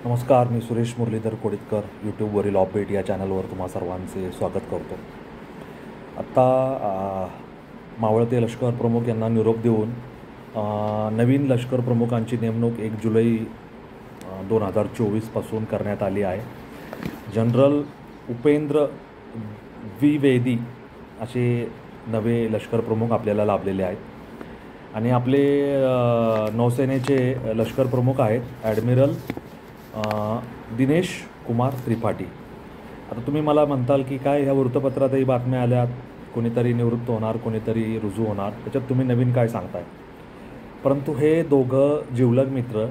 नमस्कार, मी सुरेश मुरलीधर कोडितकर यूट्यूबवरील ऑपबीट या चॅनलवर तुम्हा सर्वांचे स्वागत करतो. आत्ता मावळते लष्कर प्रमुख यांना निरोप देऊन नवीन लष्कर प्रमुखांची नेमणूक 1 जुलै 2024पासून करण्यात आली आहे. जनरल उपेंद्र द्विवेदी असे नवे लष्कर प्रमुख आपल्याला लाभलेले आहेत आणि आपले नौसेनेचे लष्कर प्रमुख आहेत ॲडमिरल दिनेश कुमार त्रिपाठी. आता तुम्ही मला म्हणताल की काय ह्या वृत्तपत्रातही बातम्या आल्यात, कोणीतरी निवृत्त होणार, कोणीतरी रुजू होणार, त्याच्यात तुम्ही नवीन काय सांगताय? परंतु हे दोघं जिवलग मित्र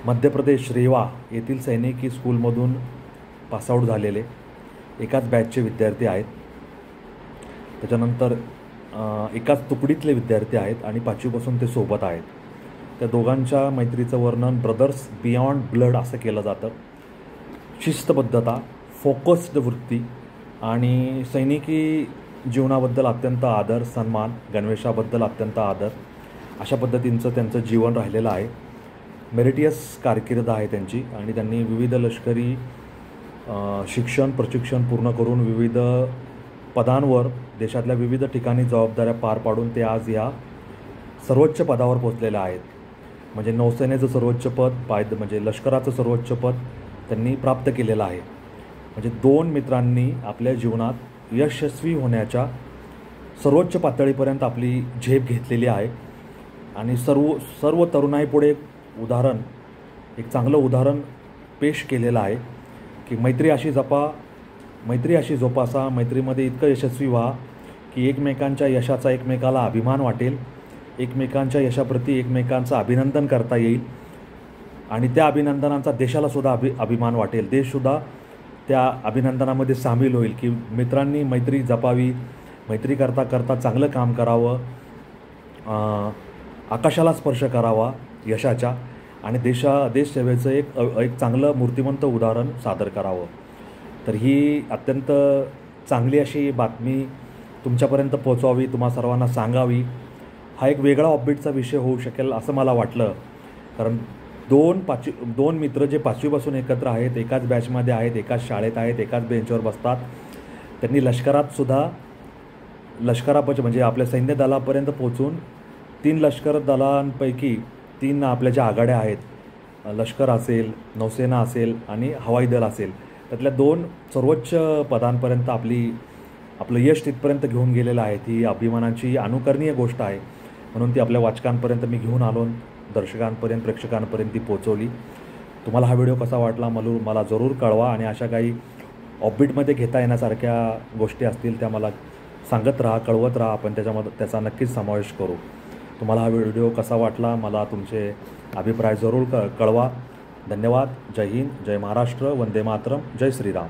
मध्य प्रदेश रेवा येथील सैनिकी स्कूलमधून पासआउट झालेले एकाच बॅचचे विद्यार्थी आहेत. त्याच्यानंतर एकाच तुकडीतले विद्यार्थी आहेत आणि 5वीपासून ते सोबत आहेत. त्या दोघांच्या मैत्रीचं वर्णन ब्रदर्स बियॉन्ड ब्लड असं केलं जातं. शिस्तबद्धता, फोकस्ड वृत्ती आणि सैनिकी जीवनाबद्दल अत्यंत आदर, सन्मान, गणवेशाबद्दल अत्यंत आदर, अशा पद्धतींचं त्यांचं जीवन राहिलेलं आहे. मेरिटियस कारकीर्द आहे त्यांची आणि त्यांनी विविध लष्करी शिक्षण प्रशिक्षण पूर्ण करून विविध पदांवर देशातल्या विविध ठिकाणी जबाबदाऱ्या पार पाडून ते आज या सर्वोच्च पदावर पोचलेले आहेत. म्हणजे नौसेनेचं सर्वोच्च पद, म्हणजे लष्कराचं सर्वोच्च पद त्यांनी प्राप्त केलेलं आहे. म्हणजे दोन मित्रांनी आपल्या जीवनात यशस्वी होण्याच्या सर्वोच्च पातळीपर्यंत आपली झेप घेतलेली आहे आणि सर्व तरुणाईपुढे एक चांगलं उदाहरण पेश केलेलं आहे की मैत्री अशी जोपासा, मैत्रीमध्ये इतकं यशस्वी व्हा की एकमेकांच्या यशाचा एकमेकाला अभिमान वाटेल, एकमेकांच्या यशाप्रती एकमेकांचं अभिनंदन करता येईल आणि त्या अभिनंदनाचा देशालासुद्धा अभिमान वाटेल. देशसुद्धा त्या अभिनंदनामध्ये सामील होईल की मित्रांनी मैत्री जपावी, मैत्री करता करता चांगलं काम करावं, आकाशाला स्पर्श करावा यशाच्या आणि देश सेवेचं एक चांगलं मूर्तिमंत उदाहरण सादर करावं. तर ही अत्यंत चांगली अशी बातमी तुमच्यापर्यंत पोहोचवावी, तुम्हा सर्वांना सांगावी. हा एक वेगळा ऑपबीटचा विषय होऊ शकेल असं मला वाटलं, कारण दोन मित्र जे 5वीपासून एकत्र आहेत, एकाच बॅचमध्ये आहेत, एकाच शाळेत आहेत, एकाच बेंचवर बसतात. त्यांनी लष्करात म्हणजे आपल्या सैन्य दलापर्यंत पोचून 3 लष्कर दलांपैकी 3 आपल्या ज्या आघाड्या आहेत, लष्कर असेल, नौसेना असेल आणि हवाई दल असेल, त्यातल्या 2 सर्वोच्च पदांपर्यंत आपलं यश तिथपर्यंत घेऊन गेलेलं आहे. ती अभिमानाची अनुकरणीय गोष्ट आहे. म्हणून ती आपल्या वाचकांपर्यंत मी घेऊन आलो, दर्शकांपर्यंत, प्रेक्षकांपर्यंत ती पोचवली. तुम्हाला हा व्हिडिओ कसा वाटला मला जरूर कळवा आणि अशा काही ऑपबीटमध्ये घेता येण्यासारख्या गोष्टी असतील त्या मला सांगत राहा, कळवत राहा. आपण त्याचा नक्कीच समावेश करू. तुम्हाला हा व्हिडिओ कसा वाटला मला तुमचे अभिप्राय जरूर कळवा. धन्यवाद. जय हिंद, जय महाराष्ट्र, वंदे मातरम, जय श्रीराम.